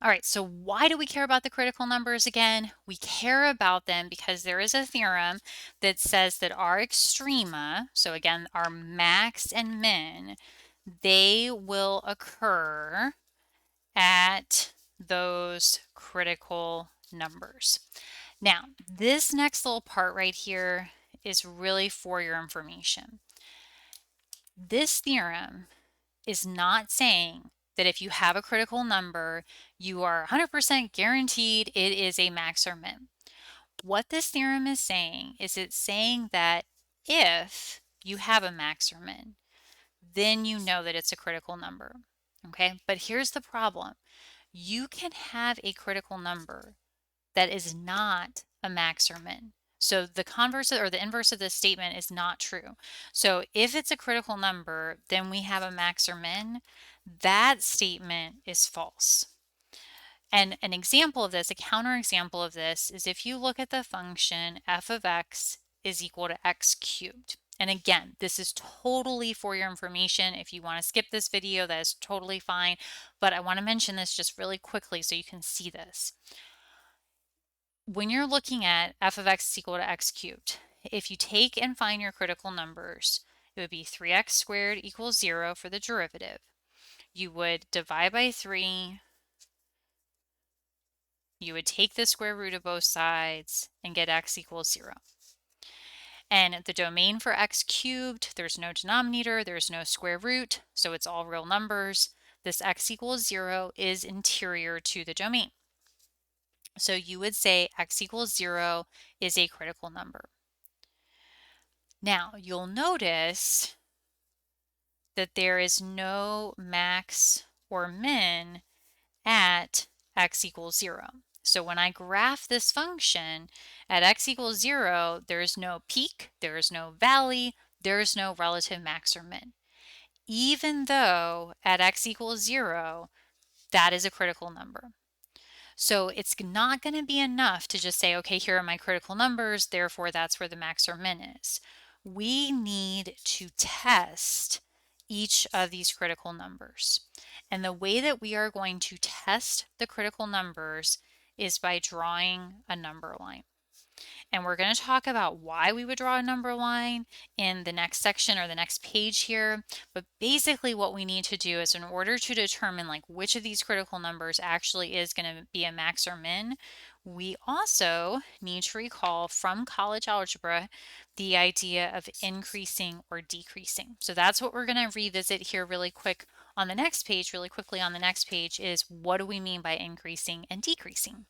All right, so why do we care about the critical numbers again? We care about them because there is a theorem that says that our extrema, so again, our max and min, they will occur at those critical numbers. Now, this next little part right here is really for your information. This theorem is not saying that if you have a critical number, you are 100% guaranteed it is a max or min. What this theorem is saying is it's saying that if you have a max or min, then you know that it's a critical number. Okay, but here's the problem. You can have a critical number that is not a max or min. So the converse or the inverse of this statement is not true. So if it's a critical number, then we have a max or min. That statement is false. And an example of this, a counterexample of this, is if you look at the function f of x is equal to x cubed. And again, this is totally for your information. If you want to skip this video, that is totally fine. But I want to mention this just really quickly so you can see this. When you're looking at f of x is equal to x cubed, if you take and find your critical numbers, it would be 3x squared equals 0 for the derivative. You would divide by 3, you would take the square root of both sides and get x equals 0. And the domain for x cubed, there's no denominator, there's no square root, so it's all real numbers. This x equals 0 is interior to the domain. So you would say x equals 0 is a critical number. Now, you'll notice that there is no max or min at x equals 0. So when I graph this function at x equals 0, there is no peak, there is no valley, there is no relative max or min. Even though at x equals 0, that is a critical number. So it's not going to be enough to just say, okay, here are my critical numbers, therefore that's where the max or min is. We need to test each of these critical numbers. And the way that we are going to test the critical numbers is by drawing a number line. And we're going to talk about why we would draw a number line in the next section or the next page here. But basically what we need to do is in order to determine like which of these critical numbers actually is going to be a max or min, we also need to recall from college algebra the idea of increasing or decreasing. So that's what we're going to revisit here really quick on the next page, really quickly on the next page is what do we mean by increasing and decreasing?